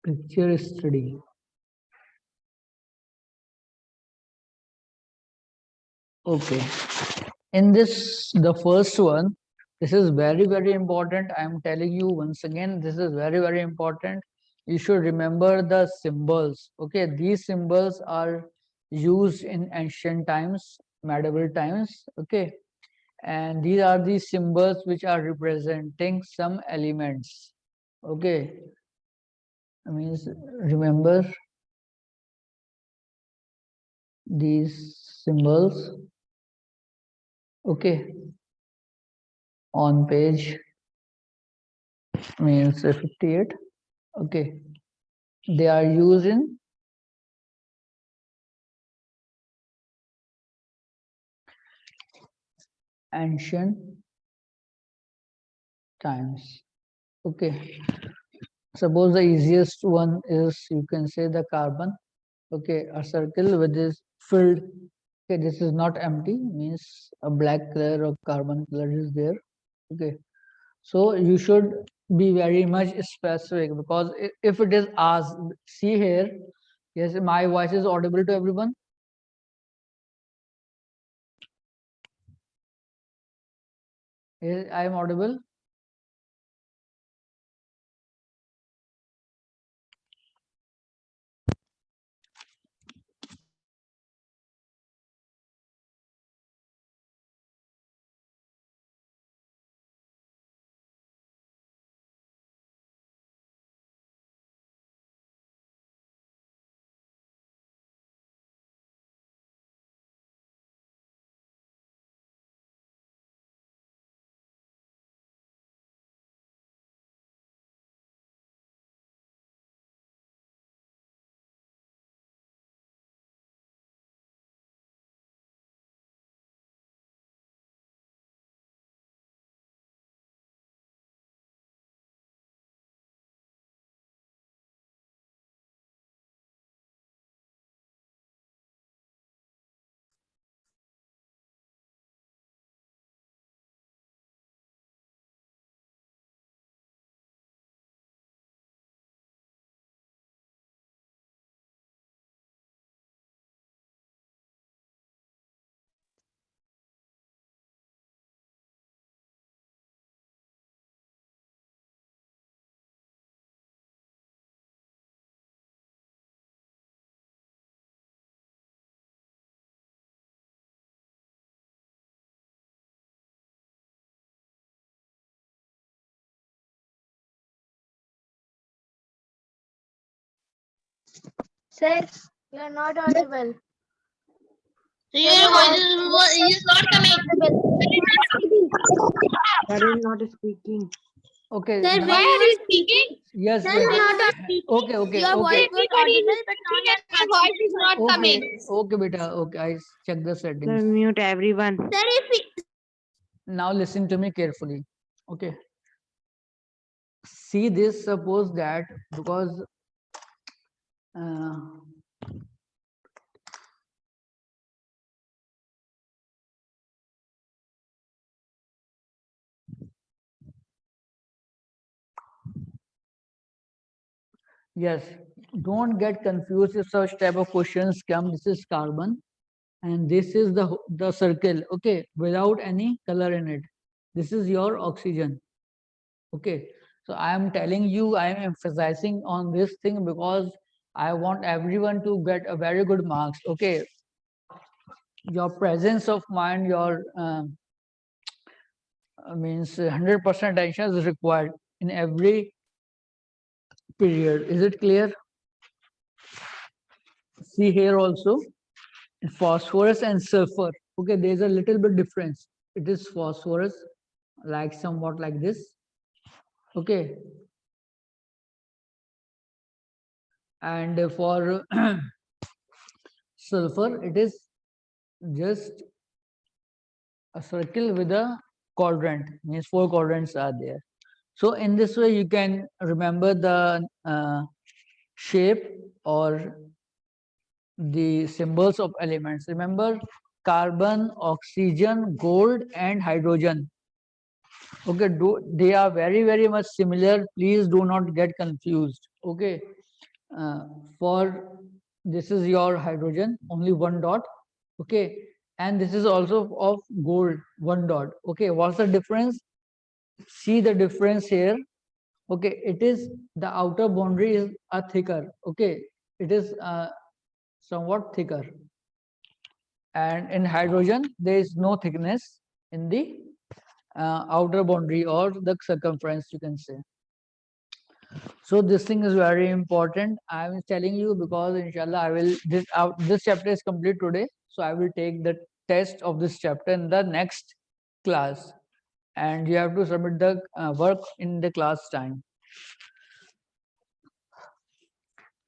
Picture study. Okay. In this, the first one, this is very, very important. I am telling you once again, this is very, very important. You should remember the symbols. Okay. These symbols are used in ancient times, medieval times. Okay. And these are the symbols which are representing some elements. Okay. I mean, remember these symbols. Okay. On page means 58. Okay. They are used in ancient times. Okay. Suppose the easiest one is, you can say, the carbon. Okay. A circle with this filled. Okay. This is not empty, means a black color or carbon color is there. Okay. So you should be very much specific, because if it is asked, see here, yes, my voice is audible to everyone. Yes, I am audible. Sir, you are not audible. Your voice is not coming. Sir is not speaking. Okay. Sir, now- Why are you speaking? yes. Sir, yes. you are not speaking. Okay. Okay. Your Okay. voice was Everybody audible, is but now speaking you and are my voice is not Okay. coming. Okay, beta. Okay. I check the Sir, settings. mute everyone. Sir, if Now listen to me carefully. Okay. See this. Suppose that, because uh, yes, don't get confused if such type of questions come. This is carbon, and this is the circle. Okay, without any color in it. This is your oxygen. Okay, so I am telling you, I am emphasizing on this thing because I want everyone to get a very good marks. Okay, your presence of mind, your means 100% attention is required in every period. Is it clear? See here also, phosphorus and sulfur. Okay, there's a little bit difference. It is phosphorus, like somewhat like this. Okay, and for sulfur, it is just a circle with a quadrant, means four quadrants are there. So in this way, you can remember the shape or the symbols of elements. Remember carbon, oxygen, gold, and hydrogen. Okay, they are very, very much similar. Please do not get confused. Okay, for this is your hydrogen, only one dot, okay, and this is also of gold, one dot, okay. What's the difference? See the difference here, okay. It is the outer boundary is a thicker, okay. It is somewhat thicker, and in hydrogen there is no thickness in the outer boundary or the circumference, you can say. So this thing is very important. I am telling you because inshallah I will this chapter is complete today, so I will take the test of this chapter in the next class, and you have to submit the work in the class time.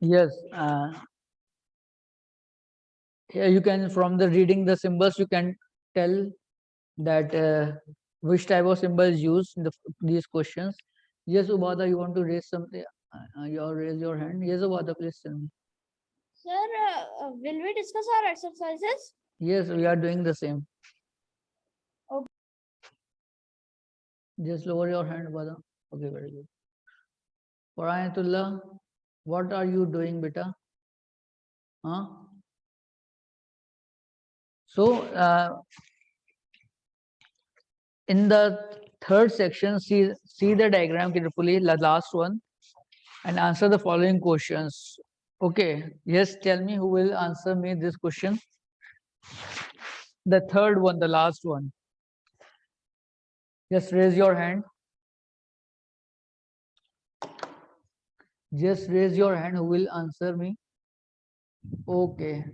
Yes, here you can, from the reading the symbols, you can tell that which type of symbol is used in these questions. Yes, Ubada, you want to raise something? You raise your hand. Yes, Ubada, please tell me. Sir, will we discuss our exercises? Yes, we are doing the same. Okay. Just lower your hand, Ubada. Okay, very good. Farayatullah, what are you doing, beta? Huh? So, in the third section, see the diagram carefully, the last one, and answer the following questions. Okay, yes, tell me who will answer me this question. The third one, the last one. Just raise your hand. Just raise your hand who will answer me. Okay.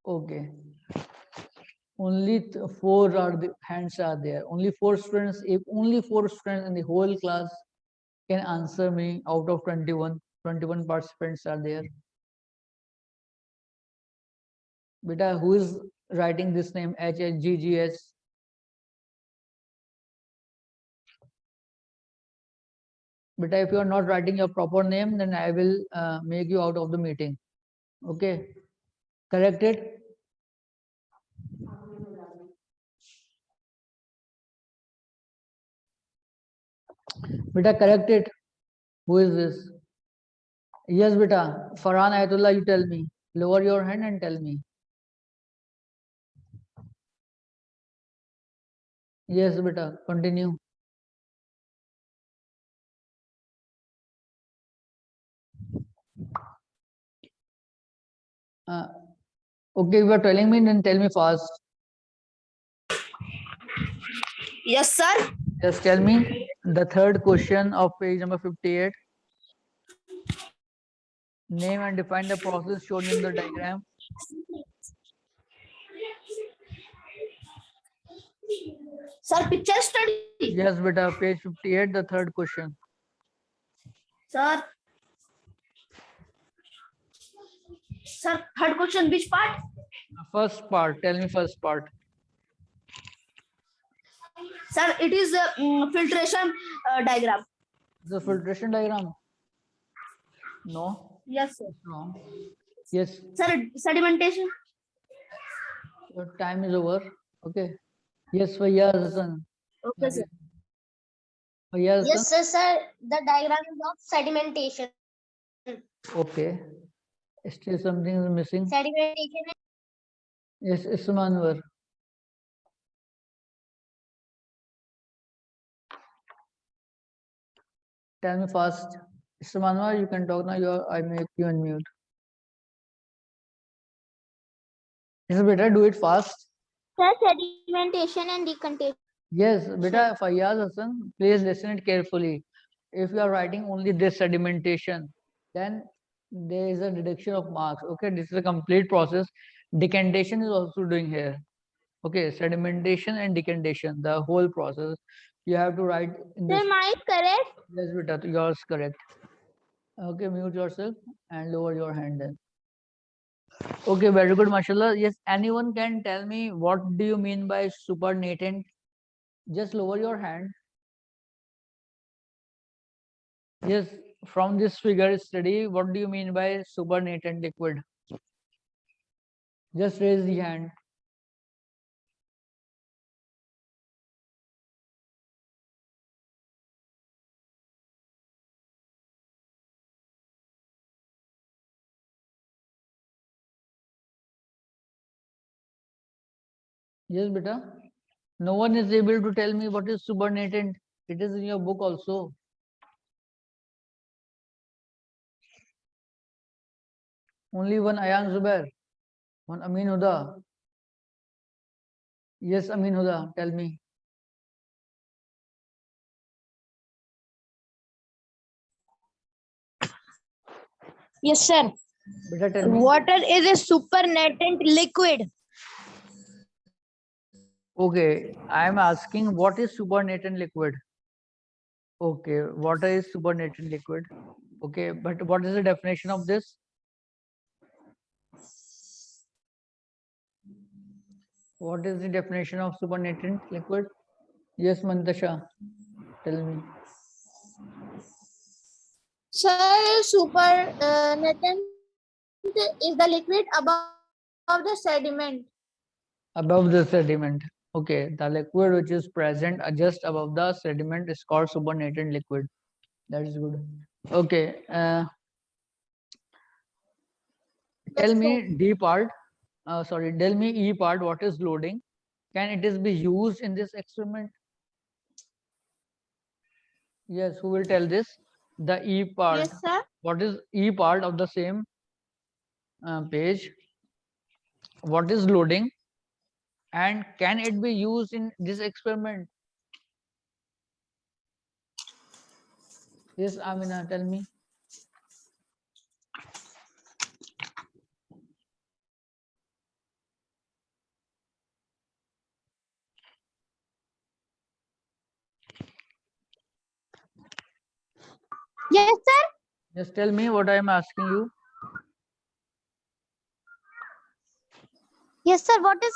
Okay. Only four are the hands are there. Only four students. If only four students in the whole class can answer me out of 21, 21 participants are there. Beta, who is writing this name HHGGS? Beta, if you are not writing your proper name, then I will make you out of the meeting. Okay, correct it. Beta, correct it. Who is this? Yes, beta. Farhan Ayatullah, you tell me. Lower your hand and tell me. Yes, beta. Continue. Okay, you are telling me, then tell me fast. Yes, sir. Just tell me the third question of page number 58. Name and define the process shown in the diagram. Sir, picture study. Yes, beta. Page 58, the third question. Sir. Sir, third question, which part? The first part. Tell me first part. Sir, it is a filtration diagram. The filtration diagram. No. Yes, sir. It's wrong. Yes. Sir, sedimentation. Your time is over. Okay. Yes, Fayyaz Hassan. Okay, sir. Fayyaz Hassan. Yes, sir. The diagram is of sedimentation. Okay. Still something is missing. Sedimentation. Yes, Ismanwar. Tell me fast. Ismanwar, you can talk now. I make you unmute. Yes, beta, do it fast. Sir, sedimentation and decontamination. Yes, beta, Fayyaz Hassan, please listen it carefully. If you are writing only this sedimentation, then there is a deduction of marks. Okay, this is a complete process. Decantation is also doing here. Okay, sedimentation and decantation, the whole process. You have to write in this. Sir, am I correct? Yes, beta, yours correct. Okay, mute yourself and lower your hand then. Okay, very good, mashallah. Yes, anyone can tell me what do you mean by supernatant? Just lower your hand. Yes, from this figure study, what do you mean by supernatant liquid? Just raise the hand. Yes, beta. No one is able to tell me what is supernatant. It is in your book also. Only one Ayan Zubair, one Amin Huda. Yes, Amin Huda, tell me. Yes, sir. Beta, tell me. Water is a supernatant liquid. Okay, I am asking what is supernatant liquid? Okay, water is supernatant liquid. Okay, but what is the definition of this? What is the definition of supernatant liquid? Yes, Mantasha, tell me. Sir, supernatant is the liquid above the sediment. Above the sediment. Okay, the liquid which is present just above the sediment is called supernatant liquid. That is good. Okay, tell me D part. Sorry, tell me E part. What is loading? Can it is be used in this experiment? Yes, who will tell this? The E part. Yes, sir. What is E part of the same page? What is loading? And can it be used in this experiment? Yes, Amina, tell me. Yes, sir. Just tell me what I am asking you. Yes, sir. What is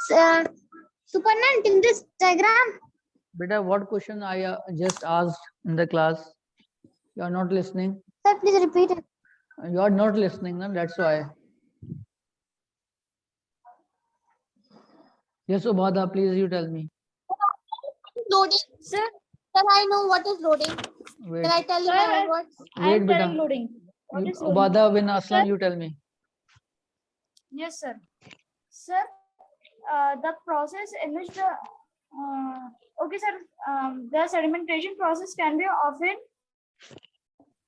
supernatant in this diagram? Beta, what question I just asked in the class? You are not listening. Sir, please repeat it. You are not listening, no? That's why. Yes, Ubada, please you tell me. Loading. Sir, I know what is loading. Wait, Can I tell you my own words? wait, beta. loading. What is loading? Ubada bin Aslam, you tell me. Yes, sir. Sir, the process in which the okay, sir. The sedimentation process can be often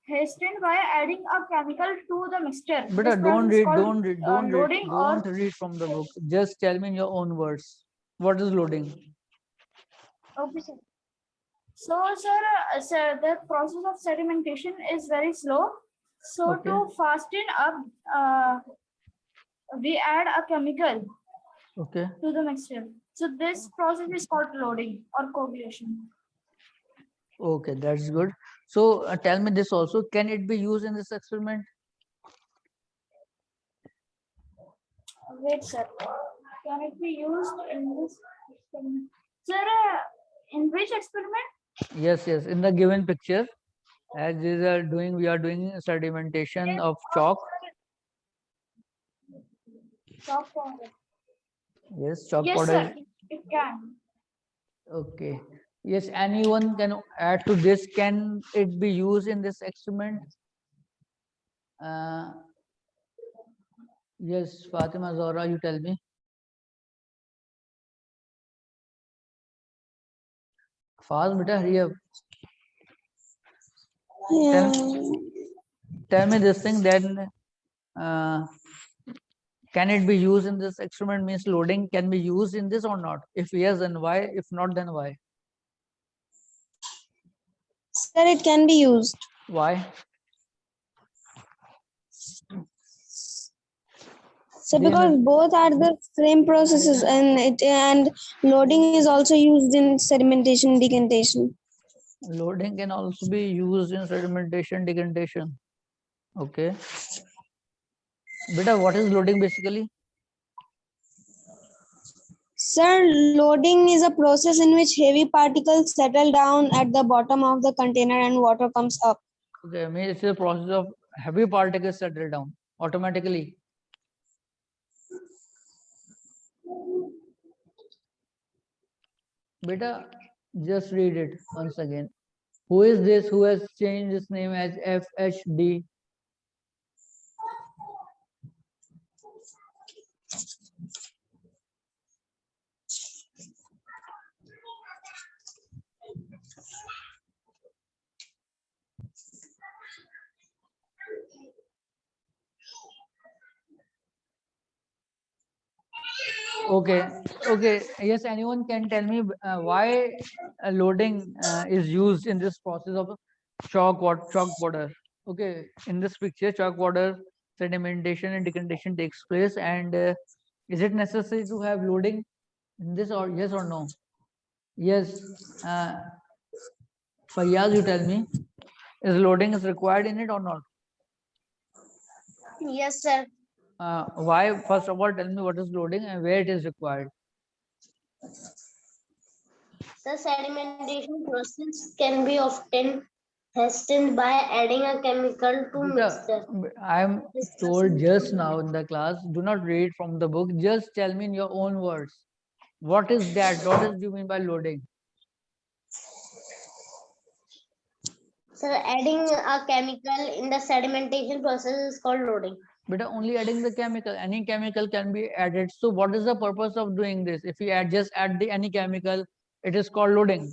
hastened by adding a chemical to the mixture. Beta, This don't process is read, called, don't read, don't read, loading or don't read from the book. Just tell me in your own words. What is loading? okay, sir. So, sir, the process of sedimentation is very slow. So, Okay. to fasten up, we add a chemical Okay. to the mixture. So, this process is called loading or coagulation. Okay, that's good. So tell me this also. Can it be used in this experiment? Wait, sir. Can it be used in this experiment? Sir, in which experiment? Yes, yes. In the given picture, as we are doing sedimentation of chalk. Chalk powder. Yes, chalk Yes, powder. sir. It can. Okay. Yes, anyone can add to this. Can it be used in this experiment? Uh, yes, Fatima Zora, you tell me. Fast, beta, hurry up. Tell me this thing, then can it be used in this experiment? Means loading can be used in this or not? If yes, then why? If not, then why? Sir, it can be used. Why? So because both are the same processes and loading is also used in sedimentation decantation. Loading can also be used in sedimentation decantation. Okay. Beta, what is loading basically? Sir, loading is a process in which heavy particles settle down at the bottom of the container and water comes up. Okay, I mean it's a process of heavy particles settle down automatically. Beta, just read it once again. Who is this? Who has changed his name as FHD? Okay, okay. Yes, anyone can tell me why loading is used in this process of chalk water. Okay, in this picture, chalk water sedimentation and decantation takes place, and is it necessary to have loading in this, or yes or no? Yes. Fayyaz, you tell me, is loading is required in it or not? Yes, sir. Why? First of all, tell me what is loading and where it is required. The sedimentation process can be often hastened by adding a chemical to mixture. I am told just now in the class, do not read from the book. Just tell me in your own words. What is that? What do you mean by loading? So adding a chemical in the sedimentation process is called loading. But only adding the chemical. Any chemical can be added. So what is the purpose of doing this? If we just add the any chemical, it is called loading.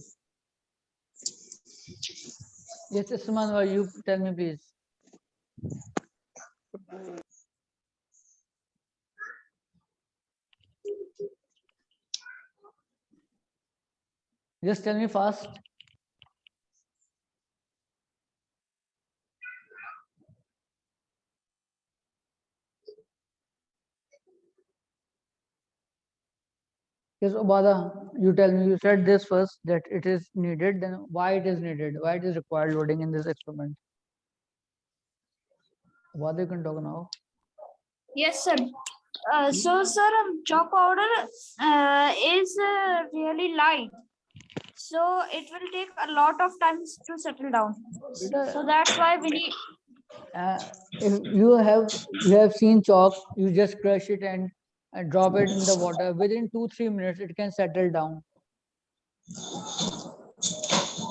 Yes, Isman, you tell me please. Just tell me fast. Yes, Obada, you tell me, you said this first that it is needed, then why it is needed, why it is required loading in this experiment. Obada, you can talk now. Yes, sir. So, sir, chalk powder is really light. So it will take a lot of time to settle down. So that's why we need. If you have seen chalk, you just crush it and drop it in the water. Within 2-3 minutes, it can settle down.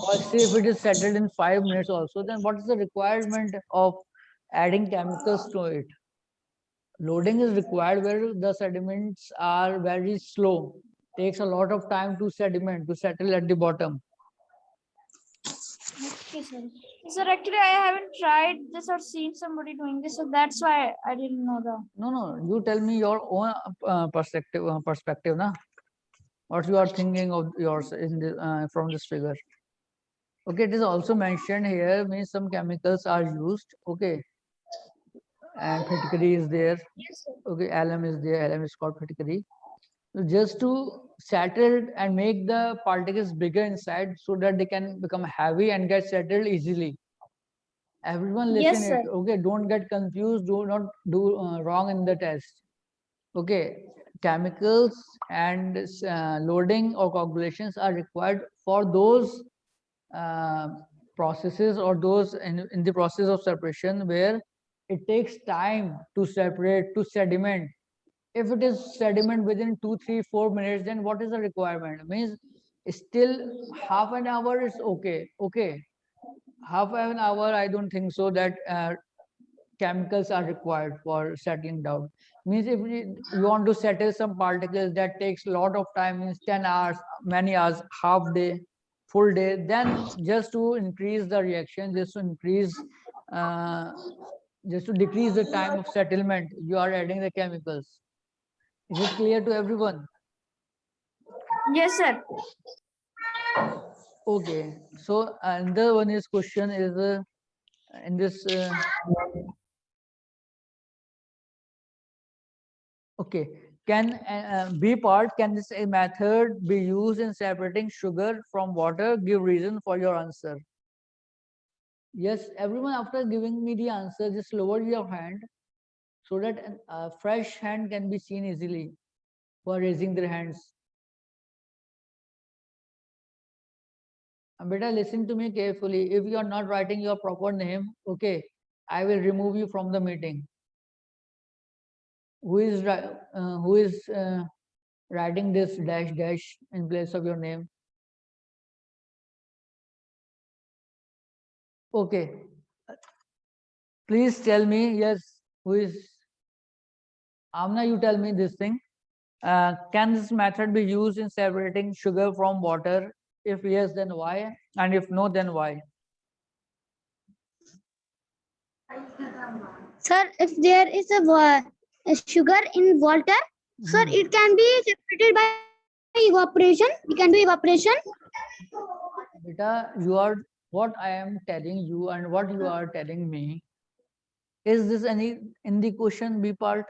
Or say if it is settled in 5 minutes also, then what is the requirement of adding chemicals to it? Loading is required where the sediments are very slow. Takes a lot of time to sediment to settle at the bottom. Okay, sir. Sir, actually, I haven't tried this or seen somebody doing this, so that's why I didn't know the. No, you tell me your own perspective, na? What you are thinking of yours in the, from this figure. Okay, it is also mentioned here, means some chemicals are used. Okay, and phyticary is there. Yes, sir. Okay, alum is there. Alum is called phyticary. So just to settle and make the particles bigger inside so that they can become heavy and get settled easily. Everyone listen Yes, sir. it. Okay, don't get confused. Do not do wrong in the test. Okay, chemicals and loading or coagulations are required for those uh, processes or those in the process of separation where it takes time to separate to sediment. If it is sediment within 2, 3, 4 minutes, then what is the requirement? Means still half an hour is okay. Okay, half an hour I don't think so that chemicals are required for settling down. Means if you want to settle some particles that takes a lot of time, means 10 hours, many hours, half day, full day, then just to increase the reaction, just to increase, just to decrease the time of settlement, you are adding the chemicals. Is it clear to everyone? Yes, sir. Okay. So another one is question is in this. Okay. Can B part, can this method be used in separating sugar from water? Give reason for your answer. Yes, everyone after giving me the answer, just lower your hand so that a fresh hand can be seen easily for raising their hands. Beta, listen to me carefully. If you are not writing your proper name, okay, I will remove you from the meeting. Who is writing this dash dash in place of your name? Okay. Please tell me, yes, who is Amna, you tell me this thing. Can this method be used in separating sugar from water? If yes, then why? And if no, then why? Sir, if there is a sugar in water, Sir, it can be separated by evaporation. We can do evaporation. Beta, you are what I am telling you and what you are telling me. Is this any in the question B part?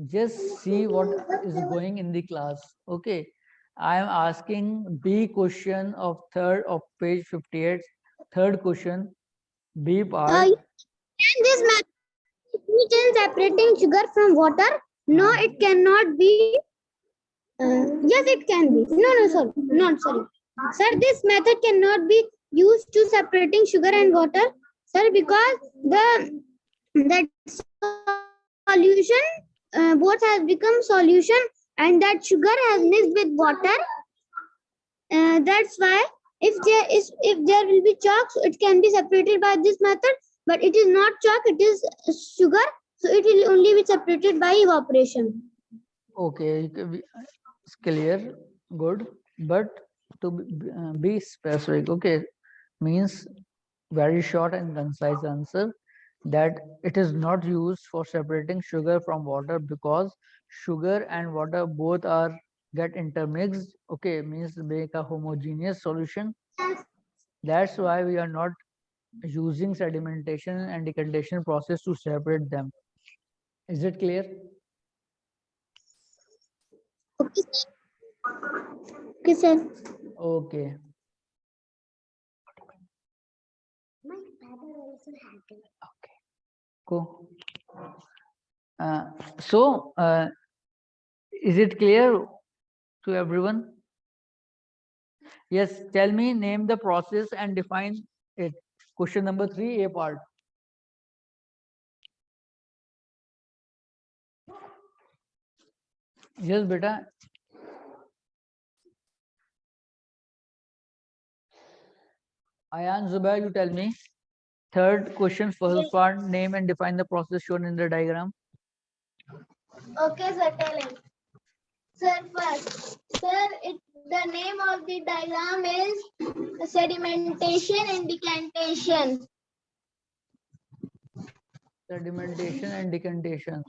Just see what is going in the class. Okay, I am asking B question of third of page 58. Third question, B part. Can this method be used in separating sugar from water? No, it cannot be. Yes, it can be. No, sorry, not sorry. Sir, this method cannot be used to separating sugar and water, sir, because that solution both has become solution and that sugar has mixed with water. That's why if there will be chalk, so it can be separated by this method, but it is not chalk, it is sugar, so it will only be separated by evaporation. Okay, it's clear, good, but to be specific, okay, means very short and concise answer that it is not used for separating sugar from water because sugar and water both are get intermixed, okay, means make a homogeneous solution. That's why we are not using sedimentation and decantation process to separate them. Is it clear? Okay, sir. Okay. Okay. Cool. So, is it clear to everyone? Yes, tell me, name the process and define it. Question number 3, A part. Yes, beta. Ayan Zubair, you tell me. Third question, first part, name and define the process shown in the diagram. Okay, sir, telling. Sir, first, sir, the name of the diagram is sedimentation and decantation. Sedimentation and decantation.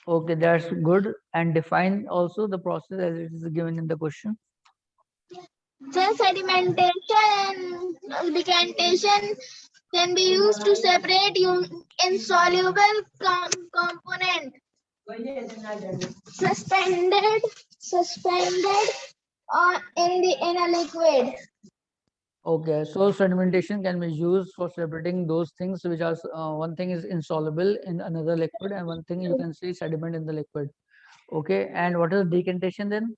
Okay, that's good. And define also the process as it is given in the question. Sir, sedimentation and decantation can be used to separate insoluble component suspended in a liquid. Okay, so sedimentation can be used for separating those things which are one thing is insoluble in another liquid and one thing you can see sediment in the liquid. Okay, and what is decantation then?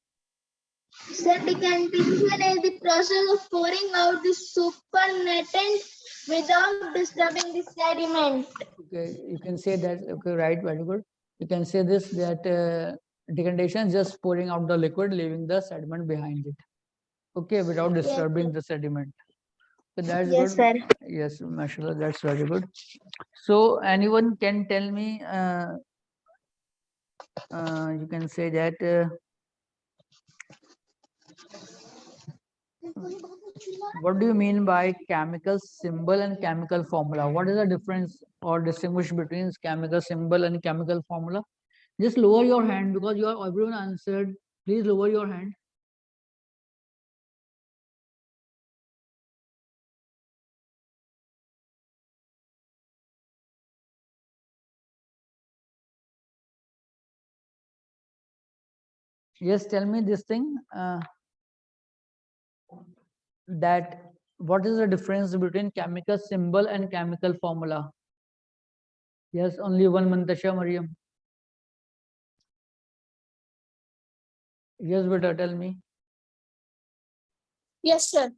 So decantation is the process of pouring out the supernatant without disturbing the sediment. Okay, you can say that. Okay, right, very good. You can say this that decantation is just pouring out the liquid, leaving the sediment behind it. Okay, without disturbing the sediment. So that's Yes, good. sir. Yes, mashallah, that's very good. So anyone can tell me, you can say that, what do you mean by chemical symbol and chemical formula? What is the difference or distinguish between chemical symbol and chemical formula? Just lower your hand because you are everyone answered. Please lower your hand. Yes, tell me this thing. That what is the difference between chemical symbol and chemical formula? Yes, only one Mantasha Mariam. Yes, beta, tell me. Yes, sir.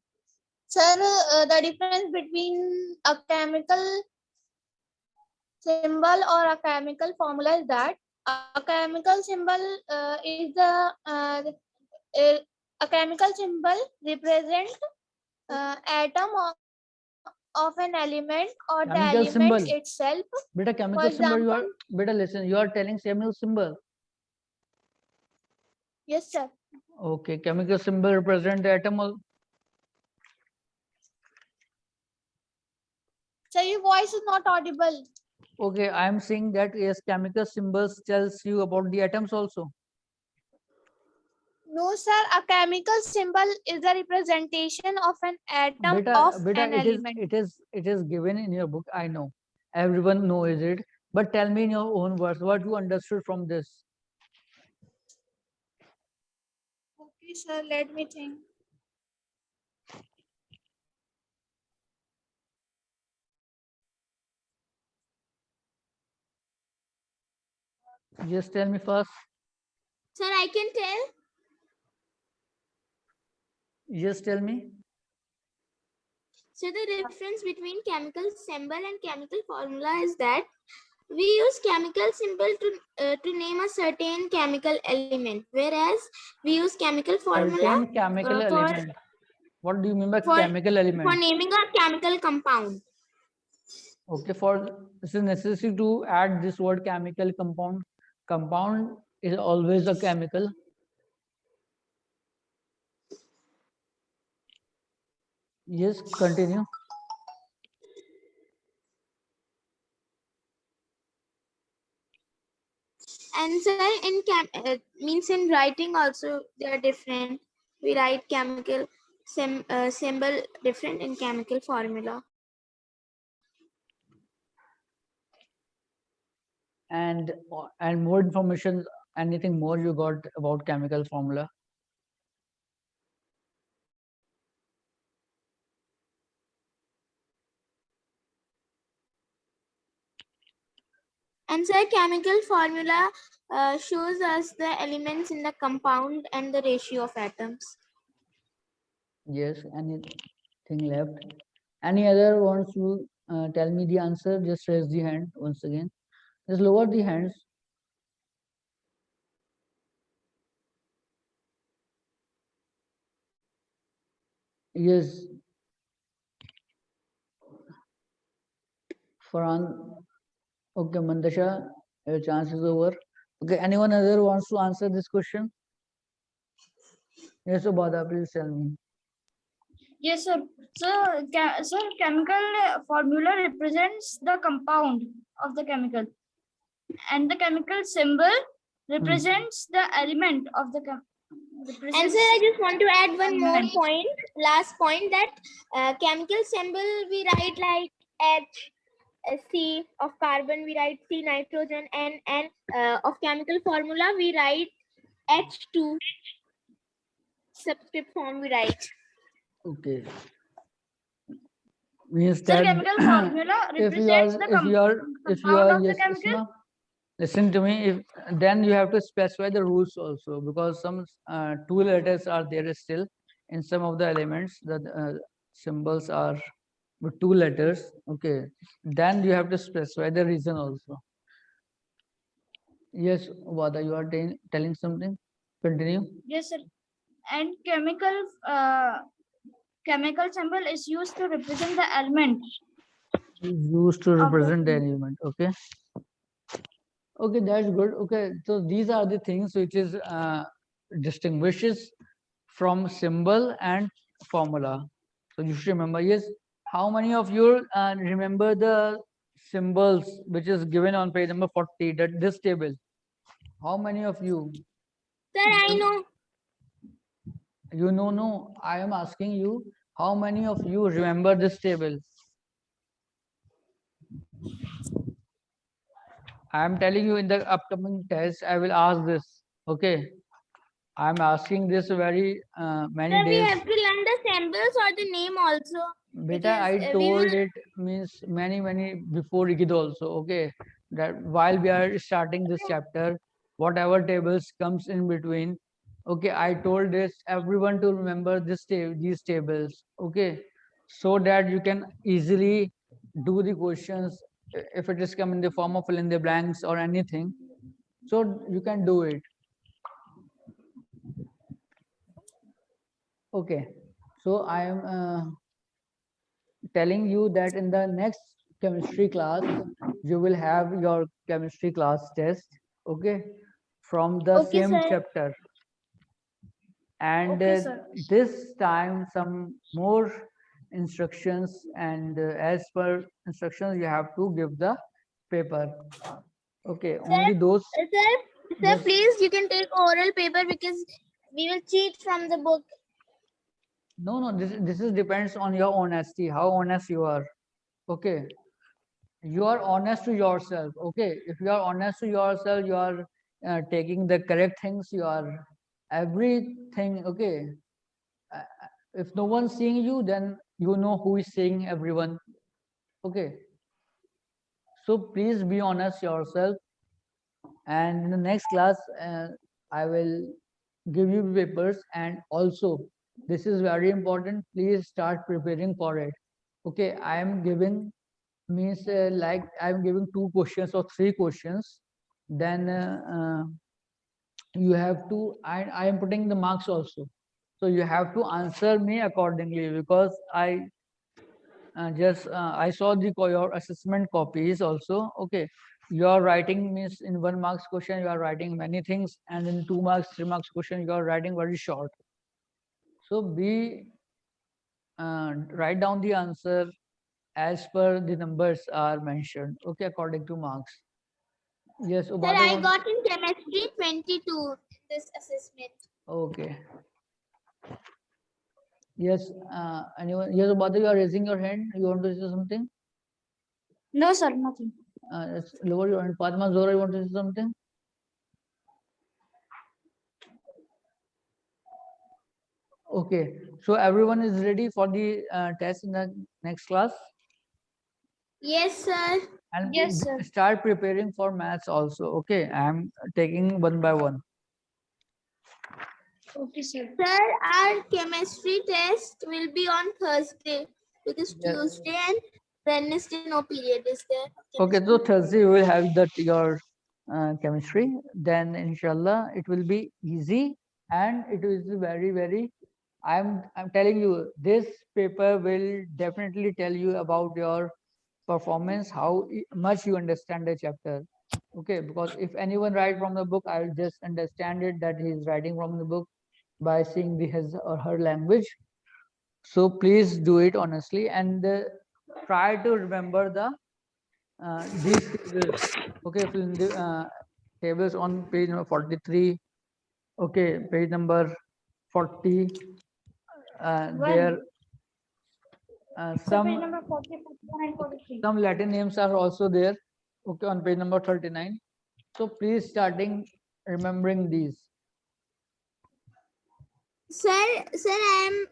Sir, the difference between a chemical symbol or a chemical formula is that a chemical symbol is a chemical symbol represent atom of an element or the Chemical element symbol. itself. Beta, chemical For symbol. You are example, beta. Listen, you are telling chemical symbol. yes, sir. Okay, chemical symbol represent the atom. So your voice is not audible. Okay, I am saying that yes, chemical symbols tells you about the atoms also. No, sir. A chemical symbol is a representation of an atom Beta, it is given in your book. I know, everyone knows it. But tell me in your own words what you understood from this. Okay, sir. Let me think. Just tell me first. Sir, I can tell. Just tell me. So the difference between chemical symbol and chemical formula is that we use chemical symbol to name a certain chemical element, whereas we use chemical formula Certain chemical for element. What do you mean by for chemical element? naming a chemical compound. Okay, for this is necessary to add this word chemical compound. Compound is always a chemical. Yes, continue. And sir, in means in writing also they are different. We write chemical symbol different in chemical formula. And more information, anything more you got about chemical formula? And so chemical formula shows us the elements in the compound and the ratio of atoms. Yes, anything left? Any other wants to tell me the answer? Just raise the hand once again. Just lower the hands. Yes, Farhan. Okay, Mandasha, your chance is over. Okay, anyone other wants to answer this question? Yes, Ubada, please tell me. Yes, sir. So, sir, chemical formula represents the compound of the chemical, and the chemical symbol represents the element of the And sir, I just want to add one more point, last point, that chemical symbol we write like H, C of carbon, we write C nitrogen, and of chemical formula we write H2 subscript form we write. Okay. Means Sir, that chemical formula represents the compound of the yes, chemical. Isma, listen to me. If then you have to specify the rules also, because some two letters are there still in some of the elements. The symbols are with two letters. Okay, then you have to specify the reason also. Yes, Wada, you are telling something. Continue. Yes, sir. And chemical symbol is used to represent the element. Used to Of the represent the symbol. element. Okay. Okay, that's good. Okay, so these are the things which is distinguishes from symbol and formula. So you should remember. Yes, how many of you remember the symbols which is given on page number 40? That this table. How many of you? Sir, I know. You know, no. I am asking you. How many of you remember this table? I am telling you in the upcoming test. I will ask this. Okay. I am asking this very many Sir, we days. have to learn the symbols or the name also. Beta, Because I we told will. it means many before Igid also. Okay, that while we are starting this chapter, whatever tables comes in between. Okay, I told this everyone to remember these tables. Okay, so that you can easily do the questions if it is come in the form of fill in the blanks or anything. So you can do it. Okay, so I am telling you that in the next chemistry class you will have your chemistry class test, okay, from the Okay, same sir. chapter, and Okay, sir. this time some more instructions, and as per instructions you have to give the paper. Okay, only those. Sir, Yes. please, you can take oral paper because we will cheat from the book. No, this is depends on your honesty, how honest you are. Okay, you are honest to yourself. Okay, if you are honest to yourself, you are taking the correct things. You are everything. Okay, uh, if no one's seeing you, then you know who is seeing everyone. Okay, so please be honest yourself. And in the next class, I will give you papers, and also this is very important. Please start preparing for it. Okay, I am giving means like I am giving 2 questions or 3 questions. Then you have to. I am putting the marks also. So you have to answer me accordingly because I saw your assessment copies also. Okay, your writing means in 1 marks question you are writing many things, and in 2 marks, 3 marks question you are writing very short. So write down the answer as per the numbers are mentioned. Okay, according to marks. Yes, Sir, Ubade, I got in chemistry 22 in this assessment. okay. Yes, anyone? Yes, Ubade, you are raising your hand. You want to say something? No, sir, nothing. Lower your hand. Padma, Zora, you want to say something? Okay, so everyone is ready for the test in the next class, Yes, sir. and Yes, sir. start preparing for maths also. Okay, I am taking one by one. Okay, sir. Sir, our chemistry test will be on Thursday because Yes. Tuesday and Wednesday no period is there. Okay, so Thursday we will have your chemistry. Then inshallah it will be easy, and it is very. I'm telling you, this paper will definitely tell you about your performance, how much you understand the chapter. Okay, because if anyone write from the book, I will just understand it that he is writing from the book by seeing his or her language. So please do it honestly, and try to remember these tables. Okay, fill in the tables on page number 43. Okay, page number 40. There So page some number 40, 41, and 43. some Latin names are also there. Okay, on page number 39. So please starting remembering these. Sir, I'm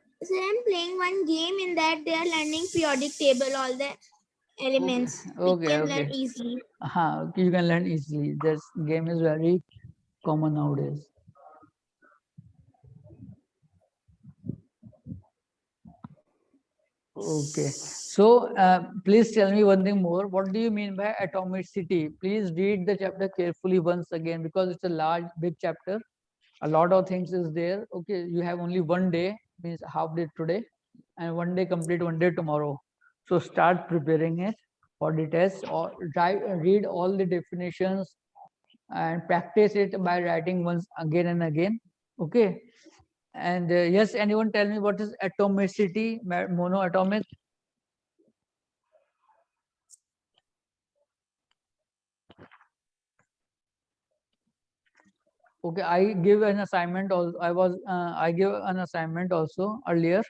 playing one game in that they are learning periodic table, all the elements. We can learn easily. Okay, you can learn easily. This game is very common nowadays. Okay, so please tell me one thing more. What do you mean by atomicity? Please read the chapter carefully once again because it's a large, big chapter. A lot of things is there. Okay, you have only one day, means half day today, and one day complete, one day tomorrow. So start preparing it for the test, or read all the definitions and practice it by writing once again and again. Okay. And yes, anyone tell me what is atomicity, monoatomic? Okay, I give an assignment also. I give an assignment also earlier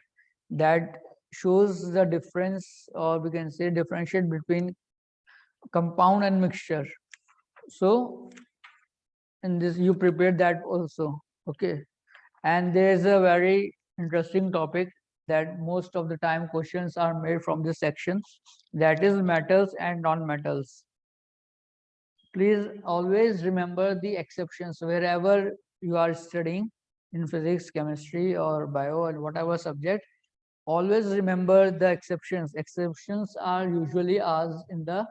that shows the difference, or we can say differentiate between compound and mixture. So in this you prepared that also. Okay, and there is a very interesting topic that most of the time questions are made from this section, that is metals and non-metals. Please always remember the exceptions wherever you are studying in physics, chemistry, or bio, or whatever subject. Always remember the exceptions. Exceptions are usually asked in the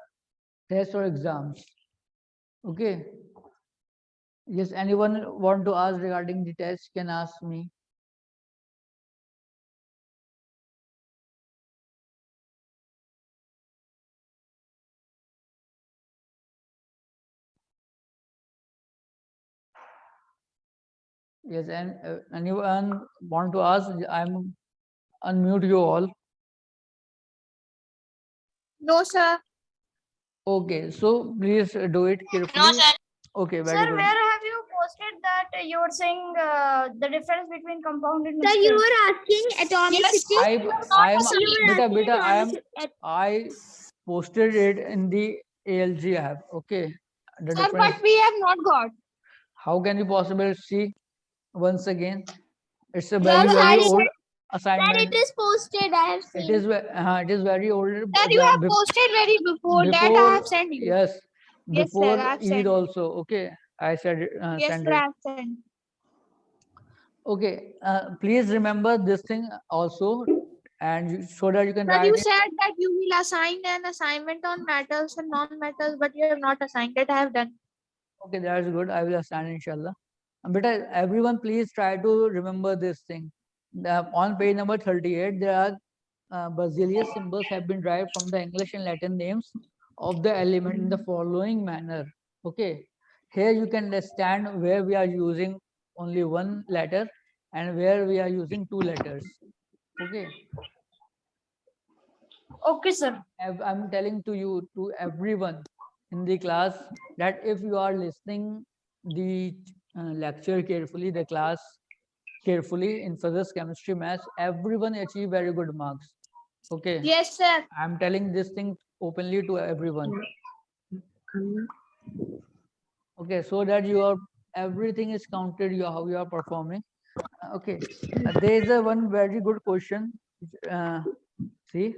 test or exams. Okay. Yes, anyone want to ask regarding the test can ask me. Yes, and anyone want to ask? I'm unmute you all. No, sir. Okay, so please do it carefully. Okay, very Sir, good. where have you posted that you were saying the difference between compound and Sir, you mixture? were asking atomicity. I am You were beta asking beta atomic- I posted it in the ALG app. Okay, the Sir, difference. but we have not got. How can you possibly see once again? It's a Sir, very very sir, old sir, assignment. it is posted. I have It seen. is it is very old. Sir, you have posted very before that. I have sent you. Yes, Yes, sir, before I have Eid sent. also. Okay, I said Yes, send sir, I it. have sent. Okay, please remember this thing also, and so that you can Sir, write you it. said that you will assign an assignment on metals and non-metals, but you have not assigned it. I have done. Okay, that's good. I will assign inshallah. But everyone, please try to remember this thing. On page number 38, there are Basilius symbols have been derived from the English and Latin names of the element in the following manner. Okay, here you can understand where we are using only one letter and where we are using two letters. Okay, Okay, sir. I'm telling to you, to everyone in the class, that if you are listening the lecture carefully, the class carefully in physics, chemistry, maths, everyone achieve very good marks. Okay, Yes, sir. I'm telling this thing openly to everyone. Okay, so that you are everything is counted. You how you are performing. Okay, there is a one very good question. See,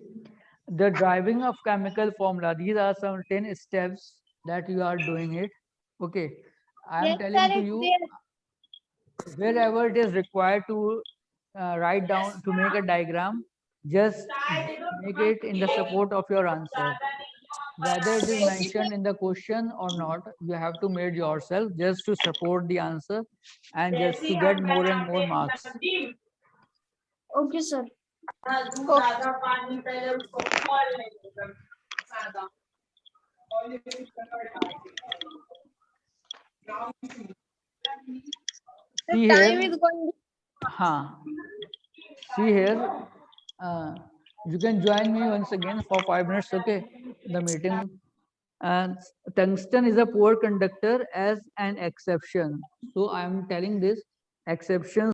the driving of chemical formula. These are some 10 steps that you are doing it. Okay, I am Yes, telling sir, to it's you there. wherever it is required to write down to make a diagram, just make it in the support of your answer. Whether it is mentioned in the question or not, you have to make yourself just to support the answer and just to get more and more marks. Okay, sir. The See time here, is going. see here, you can join me once again for 5 minutes, okay? The meeting. And tungsten is a poor conductor as an exception. So I am telling this exceptions